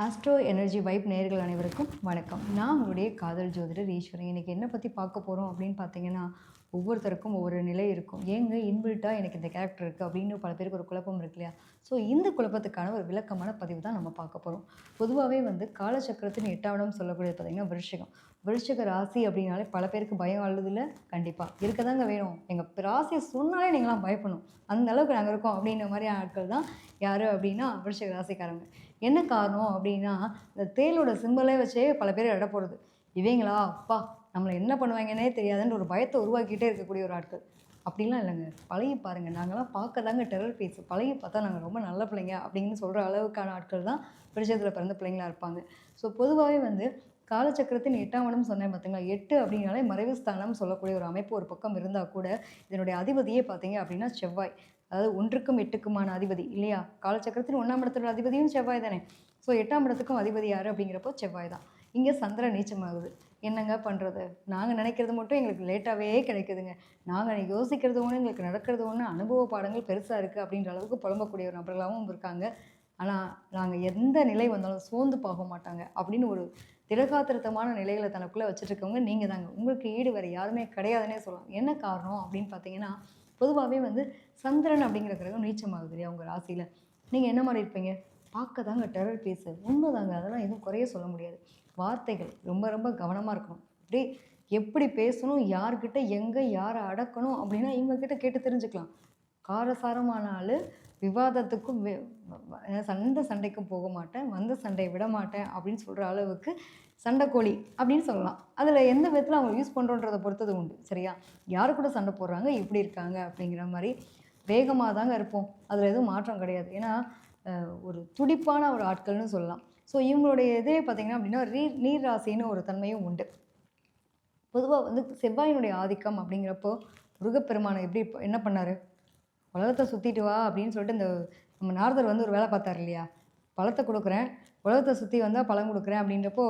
Astro energy vibe நேயர்கள் அனைவருக்கும் வணக்கம். நான் உங்களுடைய காதல் ஜோதிடர் ஈஸ்வரி. இன்றைக்கி என்ன பற்றி பார்க்க போகிறோம் அப்படின்னு பார்த்தீங்கன்னா, ஒவ்வொருத்தருக்கும் ஒவ்வொரு நிலை இருக்கும். ஏங்க இன்பில்ட்டாக எனக்கு இந்த கேரக்டர் இருக்குது அப்படின்னு பல பேருக்கு ஒரு குழப்பம் இருக்கு இல்லையா? ஸோ இந்த குழப்பத்துக்கான ஒரு விளக்கமான பதிவு தான் நம்ம பார்க்க போகிறோம். பொதுவாகவே காலச்சக்கரத்தின் 8ஆம் இடம் சொல்லக்கூடியது பார்த்திங்கன்னா விருச்சிகம். விருச்சிக ராசி அப்படின்னாலே பல பேருக்கு பயம் அழுதில்ல. கண்டிப்பாக இருக்க தாங்க வேணும். எங்கள் ராசியை சொன்னாலே நீங்களாம் பயப்படணும், அந்த அளவுக்கு நாங்கள் இருக்கோம் அப்படின்ற மாதிரி ஆட்கள் தான் யார் அப்படின்னா விருச்சிக ராசிக்காரங்க. என்ன காரணம் அப்படின்னா, இந்த தேளோட சிம்பலே வச்சே பல பேர் எடை போடுறது. இவங்களா அப்பா நம்மளை என்ன பண்ணுவாங்கன்னே தெரியாதுன்னு ஒரு பயத்தை உருவாக்கிட்டே இருக்கக்கூடிய ஒரு ஆட்கள். அப்படிலாம் இல்லைங்க. பழகி பாருங்கள். நாங்களாம் பார்க்க தாங்க டெரர் பீஸ். பழகி பார்த்தா நாங்கள் ரொம்ப நல்ல பிள்ளைங்க அப்படின்னு சொல்கிற அளவுக்கான ஆட்கள் தான் விருச்சிகத்தில் பிறந்த பிள்ளைங்களா இருப்பாங்க. ஸோ பொதுவாகவே காலச்சக்கரத்தின் 8ஆம் இடம் சொன்னேன் பார்த்தீங்களா? 8 அப்படின்னாலே மறைவு ஸ்தானம் சொல்லக்கூடிய ஒரு அமைப்பு ஒரு பக்கம் இருந்தால் கூட இதனுடைய அதிபதியே பார்த்தீங்க அப்படின்னா செவ்வாய். அதாவது 1க்கும் 8க்குமான அதிபதி இல்லையா? காலச்சக்கரத்தின் 1ஆம் இடத்தோட அதிபதியும் செவ்வாய் தானே. ஸோ 8ஆம் இடத்துக்கும் அதிபதி யார் அப்படிங்கிறப்போ செவ்வாய் தான். இங்கே சந்திரன் நீச்சமாகுது. என்னங்க பண்ணுறது? நாங்கள் நினைக்கிறது மட்டும் எங்களுக்கு லேட்டாகவே கிடைக்குதுங்க. நாங்கள் யோசிக்கிறது ஒன்று, எங்களுக்கு நடக்கிறது ஒன்று, அனுபவ பாடங்கள் பெருசாக இருக்குது அப்படின்ற அளவுக்கு புலம்பக்கூடிய ஒரு நபர்களாகவும் இருக்காங்க. ஆனால் நாங்கள் எந்த நிலை வந்தாலும் சோர்ந்து போக மாட்டாங்க அப்படின்னு ஒரு திடகாத்திரத்தமான நிலைகளை தனக்குள்ளே வச்சுருக்கவங்க நீங்கள் தாங்க. உங்களுக்கு ஈடு வேறு யாருமே கிடையாதுன்னே சொல்லலாம். என்ன காரணம் அப்படின்னு பார்த்தீங்கன்னா, பொதுவாகவே சந்திரன் அப்படிங்கிற கிரகம் நீச்சமாகுது இல்லையா உங்கள் ராசியில். நீங்கள் என்ன மாதிரி இருப்பீங்க? பார்க்க தாங்க டெரர் பீஸு. உண்மைதாங்க. அதெல்லாம் எதுவும் குறைய சொல்ல முடியாது. வார்த்தைகள் ரொம்ப ரொம்ப கவனமாக இருக்கணும். அப்படியே எப்படி பேசணும், யார்கிட்ட எங்கே யாரை அடக்கணும் அப்படின்னா இவங்கக்கிட்ட கேட்டு தெரிஞ்சுக்கலாம். காரசாரமான ஆள், விவாதத்துக்கும் சண்டைக்கும் போக மாட்டேன், வந்த சண்டையை விட மாட்டேன் அப்படின்னு சொல்கிற அளவுக்கு சண்டைக்கோழி அப்படின்னு சொல்லலாம். அதில் எந்த விதத்தில் அவங்க யூஸ் பண்ணுறோன்றதை பொறுத்தது உண்டு. சரியா? யார் கூட சண்டை போடுறாங்க, எப்படி இருக்காங்க அப்படிங்கிற மாதிரி வேகமாக தாங்க இருப்போம். அதில் எதுவும் மாற்றம் கிடையாது. ஏன்னா ஒரு துடிப்பான ஒரு ஆட்கள்னு சொல்லலாம். ஸோ இவங்களுடைய இதே பார்த்திங்கன்னா அப்படின்னா நீர் ராசின்னு ஒரு தன்மையும் உண்டு. பொதுவாக செவ்வாயினுடைய ஆதிக்கம் அப்படிங்கிறப்போ முருகப்பெருமானை எப்படி என்ன பண்ணார்? உலகத்தை சுற்றிட்டு வா அப்படின்னு சொல்லிட்டு இந்த நம்ம நாரதர் ஒரு வேலை பார்த்தார் இல்லையா? பழத்தை கொடுக்குறேன், உலகத்தை சுற்றி வந்தால் பழம் கொடுக்குறேன் அப்படின்றப்போ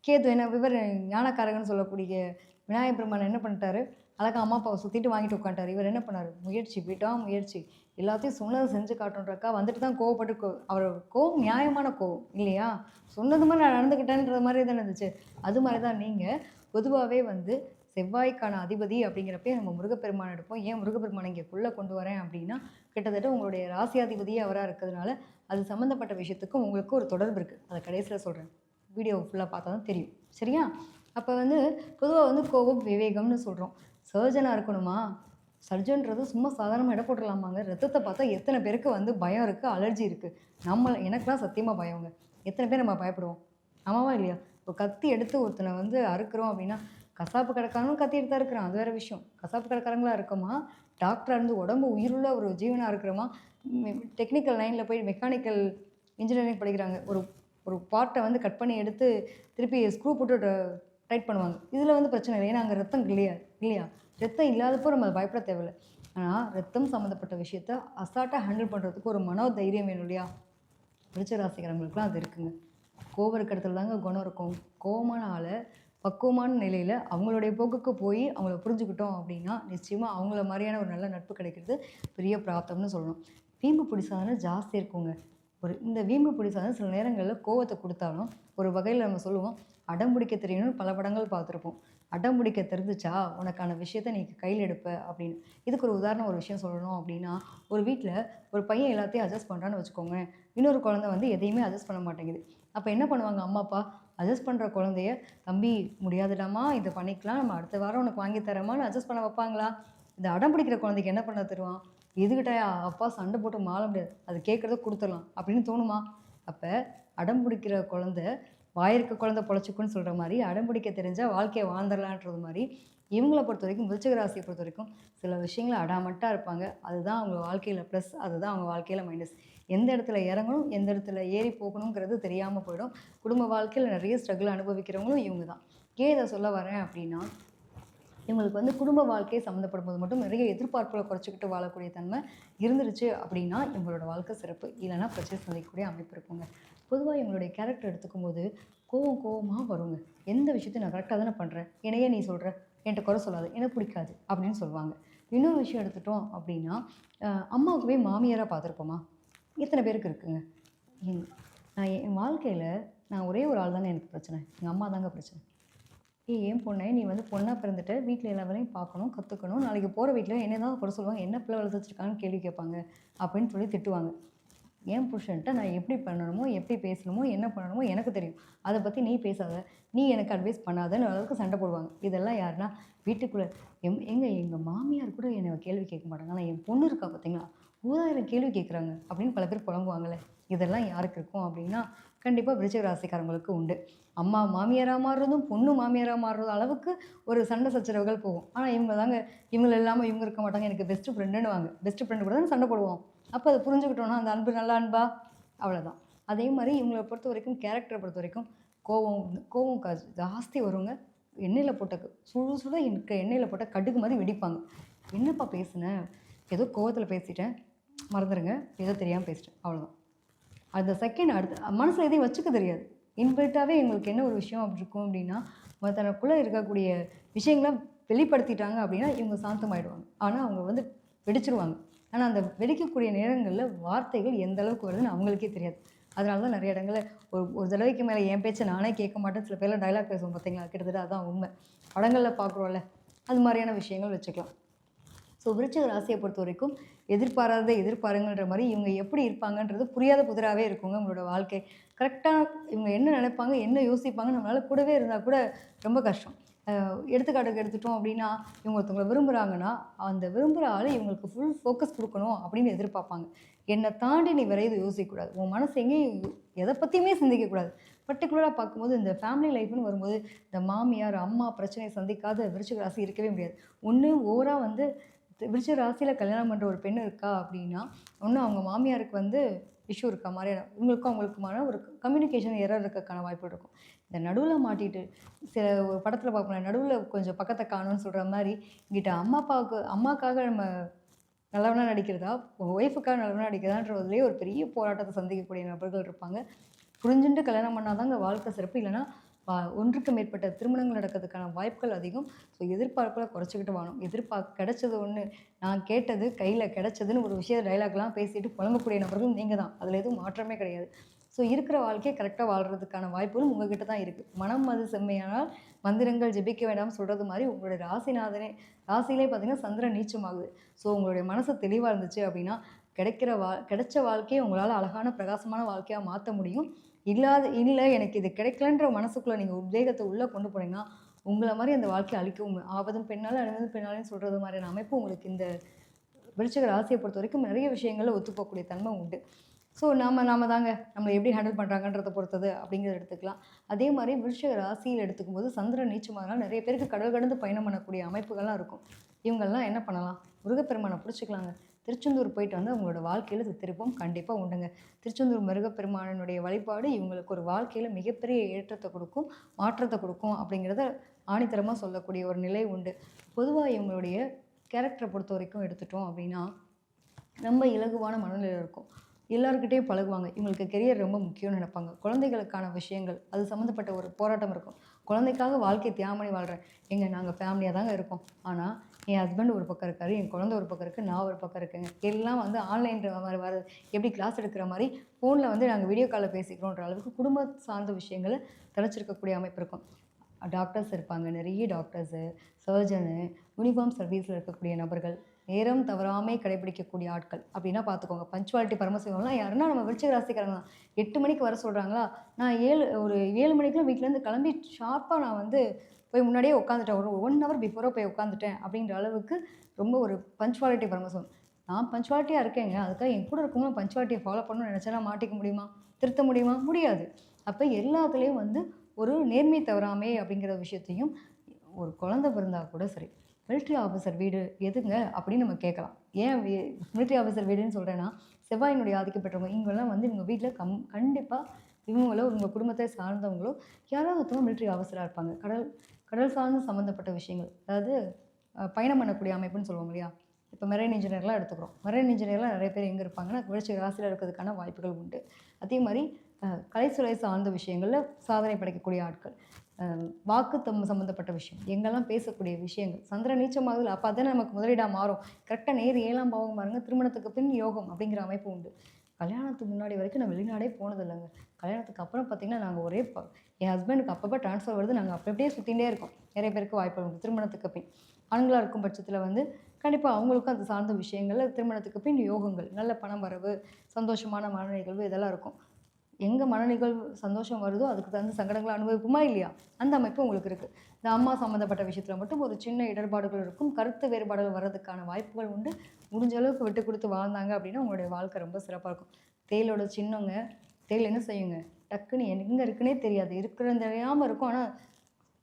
கேது இவர் ஞானக்காரகன்னு சொல்லக்கூடிய விநாயகர் பெருமான் என்ன பண்ணிட்டாரு? அழகாக அம்மா அப்பாவை சுற்றிட்டு வாங்கிட்டு உட்காந்துட்டார். இவர் என்ன பண்ணார்? முயற்சி முயற்சி எல்லாத்தையும் சொன்னதை செஞ்சு காட்டுன்றக்கா வந்துட்டு தான் கோவப்பட்டு அவர் கோவம் நியாயமான கோவம் இல்லையா? சொன்னது மாதிரி நான் நடந்துக்கிட்டேன்ற மாதிரி தானே இருந்துச்சு. அது மாதிரி தான் நீங்கள் பொதுவாகவே செவ்வாய்க்கான அதிபதி அப்படிங்கிறப்பே நம்ம முருகப்பெருமான் எடுப்போம். ஏன் முருகப்பெருமானை இங்கேக்குள்ளே கொண்டு வரேன் அப்படின்னா, கிட்டத்தட்ட உங்களுடைய ராசியாதிபதியே அவராக இருக்கிறதுனால அது சம்மந்தப்பட்ட விஷயத்துக்கும் உங்களுக்கு ஒரு தொடர்பு இருக்குது. அதை கடைசியில் சொல்கிறேன். வீடியோ ஃபுல்லாக பார்த்தா தான் தெரியும். சரியா? அப்போ பொதுவாக கோபம் விவேகம்னு சொல்கிறோம். சர்ஜனாக இருக்கணுமா? சர்ஜன்றது சும்மா சாதாரணமாக இட போட்டுடலாமாங்க? ரத்தத்தை பார்த்தா எத்தனை பேருக்கு பயம் இருக்குது, அலர்ஜி இருக்குது. எனக்குலாம் சத்தியமாக பயங்க. எத்தனை பேர் நம்ம பயப்படுவோம்? ஆமாவா இல்லையா? இப்போ கத்தி எடுத்து ஒருத்தனை அறுக்கிறோம் அப்படின்னா, கசாப்பு கடைக்காரனும் கத்தி எடுத்தா இருக்கிறான், அது வேறு விஷயம். கசாப்பு கடைக்காரங்களாக இருக்கோமா, டாக்டராக இருந்து உடம்பு உயிருள்ள ஒரு ஜீவனாக இருக்கிறோமா, டெக்னிக்கல் லைனில் போய் மெக்கானிக்கல் இன்ஜினியரிங் படிக்கிறாங்க. ஒரு ஒரு பார்ட்டை கட் பண்ணி எடுத்து திருப்பி ஸ்க்ரூ போட்டு டைட் பண்ணுவாங்க. இதில் பிரச்சனை இல்லை. ஏன்னா அங்கே ரத்தம் இல்லையா? ரத்தம் இல்லாதப்போ நம்ம பயப்பட தேவையில்லை. ஆனால் ரத்தம் சம்மந்தப்பட்ட விஷயத்த அசால்ட்டாக ஹேண்டில் பண்ணுறதுக்கு ஒரு மனோதைரியம் வேணும் இல்லையா? விருச்சிக ராசிக்காரங்களுக்குலாம் அது இருக்குங்க. கோபம் இருக்கிற இடத்துல தாங்க குணம் இருக்கும். கோபமான ஆளை பக்குவமான நிலையில் அவங்களுடைய போக்குக்கு போய் அவங்கள புரிஞ்சுக்கிட்டோம் அப்படின்னா நிச்சயமாக அவங்கள மாதிரியான ஒரு நல்ல நட்பு கிடைக்கிறது பெரிய பிராப்தம்னு சொல்லணும். வீம்பு பிடிசாதனை ஜாஸ்தி இருக்குங்க. இந்த வீம்பு பிடிசாதனை சில நேரங்களில் கோவத்தை கொடுத்தாலும் ஒரு வகையில் நம்ம சொல்லுவோம், அடம் பிடிக்க தெரியணும்னு பல படங்கள் பார்த்துருப்போம். அடம் பிடிக்க தெரிஞ்சிச்சா உனக்கான விஷயத்த நீ கையில் எடுப்ப அப்படின்னு. இதுக்கு ஒரு விஷயம் சொல்லணும் அப்படின்னா, ஒரு வீட்டில் ஒரு பையன் எல்லாத்தையும் அட்ஜஸ்ட் பண்ணுறான்னு வச்சுக்கோங்க. இன்னொரு குழந்தை எதையுமே அட்ஜஸ்ட் பண்ண மாட்டேங்குது. அப்போ என்ன பண்ணுவாங்க அம்மா அப்பா? அட்ஜஸ்ட் பண்ணுற குழந்தைய, தம்பி முடியாதுடாமா, இதை பண்ணிக்கலாம், நம்ம அடுத்த வாரம் உனக்கு வாங்கி தரமான்னு அட்ஜஸ்ட் பண்ண வைப்பாங்களா? இந்த அடம் பிடிக்கிற குழந்தைக்கு என்ன பண்ண தருவான்? எதுக்கிட்டயா அப்பா சண்டை போட்டு மாற முடியாது, அது கேட்குறத கொடுத்துடலாம் அப்படின்னு தோணுமா? அப்போ அடம் பிடிக்கிற குழந்தை வாயிருக்க குழந்தை பொழைச்சிக்குன்னு சொல்கிற மாதிரி, அடம் பிடிக்க தெரிஞ்சால் வாழ்க்கையை வாழ்ந்துடலான்றது மாதிரி இவங்கள பொறுத்த வரைக்கும் விருச்சிக ராசியை பொறுத்த வரைக்கும் சில விஷயங்கள் அடாமட்டாக இருப்பாங்க. அதுதான் அவங்க வாழ்க்கையில் ப்ளஸ், அதுதான் அவங்க வாழ்க்கையில் மைனஸ். எந்த இடத்துல இறங்கணும், எந்த இடத்துல ஏறி போகணுங்கிறது தெரியாமல் போயிடும். குடும்ப வாழ்க்கையில் நிறைய ஸ்ட்ரகிள் அனுபவிக்கிறவங்களும் இவங்க தான். ஏன் இதை சொல்ல வரேன் அப்படின்னா, இவங்களுக்கு குடும்ப வாழ்க்கை சம்மந்தப்படும் போது மட்டும் நிறைய எதிர்பார்ப்புகளை குறைச்சிக்கிட்டு வாழக்கூடிய தன்மை இருந்துருச்சு அப்படின்னா இவங்களோட வாழ்க்கை சிறப்பு. இல்லைன்னா பிரச்சனை சந்திக்கக்கூடிய அமைப்பு இருக்குங்க. பொதுவாக இவங்களுடைய கேரக்டர் எடுத்துக்கும் போது கோவமாக வருங்க. எந்த விஷயத்தையும் நான் கரெக்டாக தானே பண்ணுறேன், என்னையே நீ சொல்கிற, என்கிட்ட குறை சொல்லாது, எனக்கு பிடிக்காது அப்படின்னு சொல்லுவாங்க. இன்னொரு விஷயம் எடுத்துட்டோம் அப்படின்னா, அம்மாவுக்குவே மாமியாராக பார்த்துருப்போமா? எத்தனை பேருக்கு இருக்குங்க? நான் என் வாழ்க்கையில் நான் ஒரே ஒரு ஆள் தாங்க எனக்கு பிரச்சனை. எங்கள் அம்மா தாங்க பிரச்சனை. "ஏய் என் பொண்ணே நீ வந்து பொண்ணா பிறந்துட்ட, வீட்ல எல்லா வேலையும் பார்க்கணும், கத்துக்கணும். நாளைக்கு போற வீட்ல என்னைய தான் குறை சொல்லுவாங்க. என்ன பிள்ளை வளர்த்து வச்சிருக்காங்கன்னு கேள்வி கேட்பாங்க." அப்படின்னு சொல்லி திட்டுவாங்க. என் புருஷன்ட்ட நான் எப்படி பண்ணணுமோ, எப்படி பேசணுமோ, என்ன பண்ணணுமோ எனக்கு தெரியும். அத பத்தி நீ பேசாத. நீ எனக்கு அட்வைஸ் பண்ணாதன்னு அளவுக்கு சண்டை போடுவாங்க. இதெல்லாம் யாருன்னா, வீட்டுக்குள்ள எங்க மாமியார் கூட என்னை கேள்வி கேட்க மாட்டாங்க. ஆனா என் பொண்ணு இருக்கா பார்த்தீங்களா, 1000 கேள்வி கேட்குறாங்க அப்படின்னு பல பேர் புலம்புவாங்கல்ல. இதெல்லாம் யாருக்கு இருக்கும் அப்படின்னா, கண்டிப்பா விருச்சிக ராசிக்காரங்களுக்கு உண்டு. அம்மா மாமியாரா மாறுறதும், பொண்ணு மாமியாரா மாறுறதும் அளவுக்கு ஒரு சண்டை சச்சரவுகள் போகும். ஆனா இவங்க தாங்க இவங்க இல்லாம இவங்க இருக்க மாட்டாங்க. எனக்கு பெஸ்ட் ஃப்ரெண்டுன்னுவாங்க. பெஸ்ட் ஃப்ரெண்ட் கூட தான் சண்டை போடுவோம். அப்ப அத புரிஞ்சுக்கிட்டோம்னா, அந்த அன்பு நல்ல அன்பா? அவ்வளோதான். அதே மாரி இவங்கள பொறுத்தவரைக்கும் கேரக்டர பொறுத்தவரைக்கும் கோவம் கோவம் ஜாஸ்தி வருங்க. எண்ணெயில போட்ட சுட சுட இருக்க எண்ணெயில போட்ட கடுகு மாரி வெடிப்பாங்க. "என்னப்பா பேசுன? ஏதோ கோவத்தில பேசிட்டேன். மறந்துருங்க. ஏதோ தெரியாம பேசிட்டேன்." அவ்வளோதான். அந்த செகண்ட் அடுத்து மனசுல எதையும் வச்சுக்க தெரியாது. இன்பில்ட்டாவே இவங்களுக்கு என்ன ஒரு விஷயம் அப்படி இருக்கும் அப்படின்னா, தனக்குள்ள இருக்கக்கூடிய விஷயங்கள வெளிப்படுத்திட்டாங்க அப்படின்னா, இவங்க சாந்தமாயிடுவாங்க. ஆனா அவங்க வந்து வெடிச்சுருவாங்க. ஆனா அந்த வெடிக்கக்கூடிய நேரங்கள்ல வார்த்தைகள் எந்த அளவுக்கு வருதுன்னு அவங்களுக்கே தெரியாது. அதனால தான் நெறைய இடங்கள்ல ஒரு ஒரு தடவைக்கு மேல என் பேச்ச நானே கேட்க மாட்டேன்னு சில பேர்லாம் டயலாக் பேசுவோம் பார்த்தீங்களா? கிட்டத்தட்ட அதான் உண்மை. படங்கள்ல பார்க்குறோம்ல, அது மாரியான விஷயங்கள் வச்சுக்கலாம். ஸோ விருச்சிக ராசியை பொறுத்தவரைக்கும் எதிர்பாராததை எதிர்பாருங்கன்ற மாரி இவங்க எப்படி இருப்பாங்கன்றது புரியாத புதிராவே இருக்குங்க உங்களோட வாழ்க்கை. கரெக்ட்டா இவங்க என்ன நினைப்பாங்க, என்ன யோசிப்பாங்க நம்மளால கூடவே இருந்தா கூட ரொம்ப கஷ்டம். எடுத்துக்காட்டுக்கு எடுத்துட்டோம் அப்படின்னா, இவங்க ஒருத்தவங்கள விரும்புறாங்கன்னா, அந்த விரும்புற ஆளு இவங்களுக்கு ஃபுல் ஃபோக்கஸ் குடுக்கணும் அப்படின்னு எதிர்பார்ப்பாங்க. என்ன தாண்டி நீ வேற எதுவும் யோசிக்கக்கூடாது. உன் மனசு எங்கேயும் எத பத்தியுமே சிந்திக்கக்கூடாது. பர்ட்டிகுலரா பார்க்கும்போது இந்த ஃபேமிலி லைஃப்ன்னு வரும்போது, இந்த மாமியார், அம்மா பிரச்சனைய சந்திக்காத விருச்சிக ராசி இருக்கவே முடியாது. ஒண்ணு ஓவரா வந்து விருச்சிக ராசியில கல்யாணம் பண்ற ஒரு பெண் இருக்கா அப்படின்னா, ஒண்ணு அவங்க மாமியாருக்கு வந்து இஷ்யூ இருக்கா மாரியான இவங்களுக்கும் அவங்களுக்குமான ஒரு கம்யூனிகேஷன் எரர் இருக்கக்கான வாய்ப்புகள் இருக்கும். இந்த நடுவுல மாட்டிட்டு சில ஒரு படத்துல பார்ப்போம்ல, நடுவுல கொஞ்சம் பக்கத்த காணோம்னு சொல்ற மாரி, இங்கிட்ட அம்மாக்காக நம்ம நல்லவனா நடிக்கிறதா, ஒய்ஃபுக்காக நல்லவனா நடிக்கிறதான்றதுலயே ஒரு பெரிய போராட்டத்த சந்திக்கக்கூடிய நபர்கள் இருப்பாங்க. புரிஞ்சுண்டு கல்யாணம் பண்ணா தாங்க வாழ்க்கை சிறப்பு. இல்லன்னா, ஒன்றுக்கு மேற்பட்ட திருமணங்கள் நடக்கிறதுக்கான வாய்ப்புகள் அதிகம். ஸோ எதிர்பார்ப்புகள குறைச்சுக்கிட்டு வாழணும். கிடைச்சது ஒண்ணு, நான் கேட்டது கையில கிடைச்சதுன்னு ஒரு விஷயம் டயலாக்லாம் பேசிட்டு புலம்பக்கூடிய நபர்கள் நீங்க தான். அதில எதுவும் மாற்றமே கிடையாது. ஸோ இருக்கிற வாழ்க்கைய கரெக்ட்டா வாழ்றதுக்கான வாய்ப்புகளும் உங்ககிட்ட தான் இருக்கு. மனம் அது செம்மையானால் மந்திரங்கள் ஜெபிக்க வேண்டாம்னு சொல்றது மாரி உங்களுடைய ராசிநாதனே ராசியிலே பார்த்தீங்கன்னா சந்திரன் நீச்சமாகுது. ஸோ உங்களுடைய மனசு தெளிவா இருந்துச்சு அப்டின்னா, கிடைச்ச வாழ்க்கைய உங்களால அழகான பிரகாசமான வாழ்க்கையா மாத்த முடியும். இல்ல எனக்கு இது கிடைக்கலன்ற மனசுக்குள்ள நீங்க உத்வேகத்த உள்ள கொண்டு போனீங்கன்னா, உங்கள மாரி அந்த வாழ்க்கைய அழிக்கவும் "ஆவதும் பெண்ணாலே அழிவதும் பெண்ணாலேன்னு" சொல்றது மாரியான அமைப்பு உங்களுக்கு இந்த விருச்சிக ராசிய பொறுத்தவரைக்கும் நெறைய விஷயங்கள்ல ஒத்துப்போகக்கூடிய தன்மை உண்டு. ஸோ நாம தாங்க நம்மள எப்படி ஹேண்டில் பண்றாங்கன்றத பொறுத்தது அப்படிங்கிறத எடுத்துக்கலாம். அதே மாரி விருச்சிக ராசியில எடுத்துக்கும்போது சந்திரன் நீச்சமானால நெறைய பேருக்கு கடல் கடந்து பயணம் பண்ணக்கூடிய அமைப்புகள்லாம் இருக்கும். இவங்கலாம் என்ன பண்ணலாம்? முருகப்பெருமான புடிச்சுக்கலாங்க. திருச்செந்தூர் போயிட்டு வந்து அவங்களோட வாழ்க்கையில திருப்பம் கண்டிப்பா உண்டுங்க. திருச்செந்தூர் முருகப்பெருமானினுடைய வழிபாடு இவங்களுக்கு ஒரு வாழ்க்கையில மிகப்பெரிய ஏற்றத்த குடுக்கும், மாற்றத்த குடுக்கும் அப்படிங்கிறத ஆணித்தரமா சொல்லக்கூடிய ஒரு நிலை உண்டு. பொதுவா இவங்களுடைய கேரக்டர பொறுத்தவரைக்கும் எடுத்துட்டோம் அப்படின்னா, ரொம்ப இலகுவான மனநிலையில இருக்கும். எல்லார்கிட்டயும் பழகுவாங்க. இவங்களுக்கு கெரியர் ரொம்ப முக்கியம்னு நெனைப்பாங்க. குழந்தைகளுக்கான விஷயங்கள், அது சம்மந்தப்பட்ட ஒரு போராட்டம் இருக்கும். குழந்தைக்காக வாழ்க்கைய தியாகம் பண்ணி வாழ்றேன். நாங்க ஃபேமிலியா தாங்க இருக்கோம். ஆனா, என் ஹஸ்பண்ட் ஒரு பக்கம் இருக்காரு. என் குழந்தை ஒரு பக்கம் இருக்கு. நான் ஒரு பக்கம் இருக்கேங்க. எல்லாம் வந்து ஆன்லைன்ற மாரி வர எப்படி கிளாஸ் எடுக்கிற மாரி, ஃபோன்ல வந்து நாங்க வீடியோ கால்ல பேசிக்கிறோன்ற அளவுக்கு குடும்ப சார்ந்த விஷயங்கள தொலைச்சிருக்கக்கூடிய அமைப்பு இருக்கும். டாக்டர்ஸ் இருப்பாங்க. நிறைய டாக்டர்ஸு, சர்ஜனு, யூனிஃபார்ம் சர்வீஸ்ல இருக்கக்கூடிய நபர்கள், நேரம் தவறாமை கடைபிடிக்கக்கூடிய ஆட்கள். அப்டின்னா பார்த்துக்கோங்க. பங்க்சுவாலிட்டி பரமசிவம்லாம் யாருன்னா நம்ம விருச்சிக ராசிக்காரங்க தான். 8 மணிக்கு வர சொல்றாங்களா, நான் ஒரு 7 மணிக்கெல்லாம் வீட்லேருந்து கிளம்பி ஷார்ப்பா நான் வந்து போய் முன்னாடியே உட்காந்துட்டேன். ஒரு 1 ஹவர் பிஃபோரா போய் உட்காந்துட்டேன் அப்டின்ற அளவுக்கு ரொம்ப ஒரு பங்க்சுவாலிட்டி பரமசிவம். நான் பங்க்சுவாலிட்டியா இருக்கேங்க. அதுக்காக என் கூட இருக்கவங்களும் பங்க்சுவாலிட்டிய ஃபாலோ பண்ணணும்னு நெனச்சேன்னா மாட்டிக்க முடியுமா? திருத்த முடியுமா? முடியாது. அப்ப எல்லாத்துலயும் வந்து ஒரு நேர்மை தவறாமை அப்படிங்கிற விஷயத்தையும் ஒரு குழந்தை பிறந்தா கூட சரி, மிலிட்ரி ஆஃபீசர் வீடு எதுங்க அப்படின்னு நம்ம கேட்கலாம். ஏன் மிலிட்ரி ஆஃபீசர் வீடுன்னு சொல்றேன்னா, செவ்வாயினுடைய ஆதிக்கம் பெற்றவங்க. இவங்கலாம் வந்து இவங்க வீட்ல கண்டிப்பா இவங்களோ, உங்க குடும்பத்தை சார்ந்தவங்களோ யாராவது ஒருத்தவங்க மிலிட்ரி ஆஃபீஸரா இருப்பாங்க. கடல் கடல் சார்ந்து சம்மந்தப்பட்ட விஷயங்கள். அதாவது பயணம் பண்ணக்கூடிய அமைப்புன்னு சொல்லுவோம் இல்லையா? இப்போ மெரைன் இன்ஜினியர்லாம் எடுத்துக்கிறோம். மெரைன் இன்ஜினியர்லாம் நெறைய பேர் எங்க இருப்பாங்கன்னா, விருச்சிக ராசியில இருக்கிறதுக்கான வாய்ப்புகள் உண்டு. அதே மாரி கலைத்துறை சார்ந்த விஷயங்கள்ல சாதனை படைக்கக்கூடிய ஆட்கள். அ வாக்கு சம்மந்தப்பட்ட விஷயம். எங்கெல்லாம் பேசக்கூடிய விஷயங்கள். சந்திரன் நீச்சமாகுதுல, அப்ப அதானே நமக்கு முதலீடா மாறும். கரெக்ட்டா நேர் 7ஆம் பாவம் பாருங்க, திருமணத்துக்கு பின் யோகம் அப்படிங்கிற அமைப்பு உண்டு. கல்யாணத்துக்கு முன்னாடி வரைக்கும் நான் வெளிநாடே போனதில்லைங்க. கல்யாணத்துக்கு அப்புறம் பார்த்தீங்கன்னா, நாங்க ஒரே என் ஹஸ்பண்டுக்கு அப்பப்போ ட்ரான்ஸ்ஃபர் வருது. நாங்க அப்படி அப்படியே சுத்திண்டே இருக்கோம். நெறைய பேருக்கு வாய்ப்பு உண்டு. திருமணத்துக்கு பின். ஆண்களா இருக்கும் பட்சத்தில வந்து, கண்டிப்பா அவங்களுக்கும் அது சார்ந்த விஷயங்கள்ல திருமணத்துக்கு பின் யோகங்கள், நல்ல பணம் வரவு, சந்தோஷமான மன நிகழ்வு இதெல்லாம் இருக்கும். எங்க மனநிகழ்வு சந்தோஷம் வருதோ, அதுக்கு தகுந்த சங்கடங்கள அனுபவிப்போமா இல்லையா? அந்த அமைப்பு உங்களுக்கு இருக்கு. இந்த அம்மா சம்மந்தப்பட்ட விஷயத்தில மட்டும் ஒரு சின்ன இடர்பாடுகள் இருக்கும். கருத்து வேறுபாடுகள் வர்றதுக்கான வாய்ப்புகள் உண்டு. முடிஞ்ச அளவுக்கு விட்டு குடுத்து வாழ்ந்தாங்க அப்படின்னா, உங்களுடைய வாழ்க்கை ரொம்ப சிறப்பா இருக்கும். தேளோட சின்னங்க, தேள் என்ன செய்யுங்க? டக்குன்னு எங்க இருக்குன்னே தெரியாது. இருக்கிறது தெரியாம இருக்கும். ஆனா,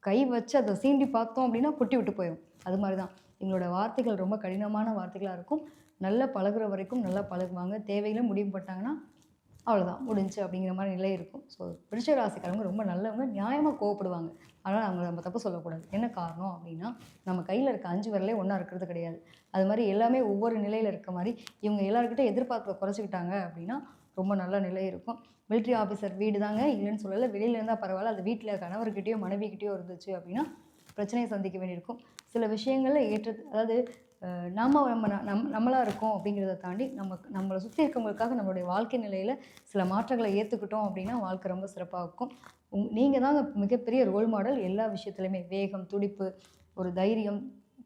கை வச்சு அத சீண்டி பார்த்தோம் அப்படின்னா, கொட்டி விட்டு போயிரும். அது மாரி தான். எங்களோட வார்த்தைகள் ரொம்ப கடினமான வார்த்தைகளா இருக்கும். நல்லா பழகுற வரைக்கும் நல்லா பழகுவாங்க. தேவையில்ல முடிவு பட்டாங்கன்னா அவ்வளோதான் முடிஞ்சுச்சு அப்படிங்கிற மாரி நிலை இருக்கும். ஸோ விருச்சிக ராசிக்காரங்க ரொம்ப நல்லவங்க. நியாயமா கோவப்படுவாங்க. ஆனா அவங்கள நம்ம தப்பு சொல்லக்கூடாது. என்ன காரணம் அப்படின்னா, நம்ம கையில இருக்க 5 விரலே ஒண்ணா இருக்கிறது கிடையாது. அது மாரி எல்லாமே ஒவ்வொரு நிலையில இருக்க மாரி, இவங்க எல்லார்கிட்ட எதிர்பார்ப்ப குறைச்சுக்கிட்டாங்க அப்படின்னா, ரொம்ப நல்ல நிலை இருக்கும். மிலிட்டரி ஆஃபீசர் வீடு தாங்க இல்லன்னு சொல்லல. வெளியில இருந்தா பரவால்ல. அது வீட்ல கணவர்கிட்டயோ, மனைவிகிட்டயோ இருந்துச்சு அப்படின்னா, பிரச்சனைய சந்திக்க வேண்டியிருக்கும். சில விஷயங்கள்ல அதாவது நாம நம்ம நம்மளா இருக்கோம் அப்படிங்கிறத தாண்டி, நம்மள சுத்தி இருக்கவங்களுக்காக நம்மளுடைய வாழ்க்கை நிலையில சில மாற்றங்கள ஏத்துக்கிட்டோம் அப்படின்னா, வாழ்க்கை ரொம்ப சிறப்பா இருக்கும். நீங்க தாங்க மிகப்பெரிய ரோல் மாடல் எல்லா விஷயத்துலயுமே. வேகம், துடிப்பு, ஒரு தைரியம்,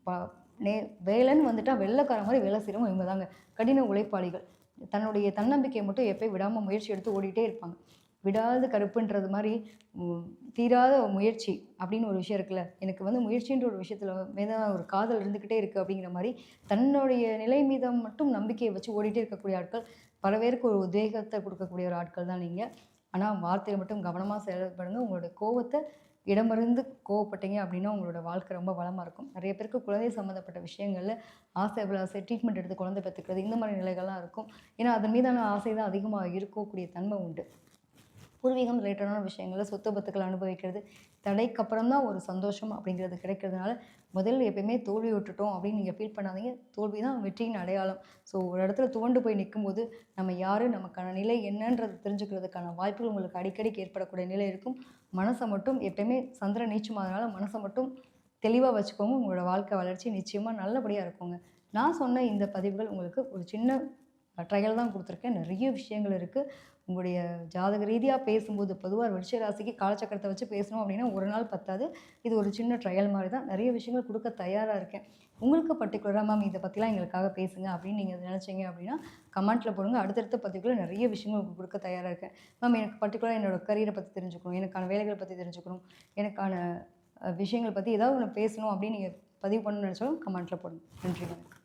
ப நே வேலைன்னு வந்துட்டா வெள்ளைக்காரன் மாரி வேலை செய்றவங்க இவங்க தாங்க. கடின உழைப்பாளிகள். தன்னுடைய தன்னம்பிக்கைய மட்டும் எப்பயும் விடாம முயற்சி எடுத்து ஓடிட்டே இருப்பாங்க. விடாத கருப்புன்றது மாரி ம் தீராத முயற்சி அப்படின்னு ஒரு விஷயம் இருக்குல்ல. எனக்கு வந்து முயற்சின்ற ஒரு விஷயத்துல மேல ஒரு காதல் இருந்துகிட்டே இருக்கு அப்படிங்கிற மாரி, தன்னுடைய நிலை மீது மட்டும் நம்பிக்கைய வச்சு ஓடிட்டே இருக்கக்கூடிய ஆட்கள், பல பேருக்கு ஒரு உத்வேகத்த குடுக்கக்கூடிய ஒரு ஆட்கள் தான் நீங்க. ஆனா வார்த்தையில மட்டும் கவனமா செயல்படுங்க. உங்களுடைய கோவத்த இடமறிந்து கோவப்பட்டீங்க அப்படின்னா, உங்களோட வாழ்க்கை ரொம்ப வளமா இருக்கும். நெறைய பேருக்கு குழந்தை சம்மந்தப்பட்ட விஷயங்கள்ல ஆசை, அபிலாசை ட்ரீட்மெண்ட் எடுத்து குழந்தை பெத்துக்கிறது, இந்த மாரி நிலைகள்லாம் இருக்கும். ஏன்னா, அதன் மீதான ஆசை தான் அதிகமா இருக்கக்கூடிய தன்மை உண்டு. பூர்வீகம் ரிலேட்டடான விஷயங்கள்ல சொத்து பத்துக்கள அனுபவிக்கிறது, தடைக்கு அப்புறம் தான் ஒரு சந்தோஷம் அப்படிங்கிறது கிடைக்கிறதுனால, முதல்ல எப்பயுமே தோல்வி விட்டுட்டோம் அப்படின்னு நீங்க ஃபீல் பண்ணாதீங்க. தோல்வி தான் வெற்றியின் அடையாளம். ஸோ ஒரு இடத்துல துவண்டு போய் நிக்கும்போது, நம்ம யாரு, நமக்கான நிலை என்னன்றத தெரிஞ்சுக்கிறதுக்கான வாய்ப்புகள் உங்களுக்கு அடிக்கடிக்கு ஏற்படக்கூடிய நிலை இருக்கும். மனச மட்டும் எப்பயுமே சந்திரன் நீச்சமானதுனால மனச மட்டும் தெளிவா வச்சுக்கோங்க. உங்களோட வாழ்க்கை வளர்ச்சி நிச்சயமா நல்லபடியா இருக்குங்க. நான் சொன்ன இந்த பதிவுகள் உங்களுக்கு ஒரு சின்ன ட்ரையல் தான் குடுத்துருக்கேன். நெறைய விஷயங்கள் இருக்கு. உங்களுடைய ஜாதக ரீதியா பேசும்போது, பொதுவா விருச்சிக ராசிக்கு காலச்சக்கரத்த வச்சு பேசணும் அப்டின்னா, ஒரு நாள் பத்தாது. இது ஒரு சின்ன ட்ரையல் மாரி தான். நெறைய விஷயங்கள் குடுக்க தயாரா இருக்கேன். உங்களுக்கு பர்ட்டிகுலரா மேம் இத பத்திலாம் எங்களுக்காக பேசுங்க அப்டின்னு நீங்க நெனச்சீங்க அப்டின்னா, கமெண்ட்ல போடுங்க. அடுத்தடுத்த பதிவுகள்ல நெறைய விஷயங்கள் உங்களுக்கு குடுக்க தயாரா இருக்கேன். மேம் எனக்கு பர்ட்டிகுலரா என்னோட கரியர பத்தி தெரிஞ்சுக்கணும், எனக்கான வேலைகள பத்தி தெரிஞ்சுக்கணும், எனக்கான விஷயங்கள் பத்தி ஏதாவது ஒண்ணு பேசணும் அப்டின்னு நீங்க பதிவு பண்ணணும்னு நெனச்சாலும் கமெண்ட்ல போடுங்க. நன்றி, வணக்கம்.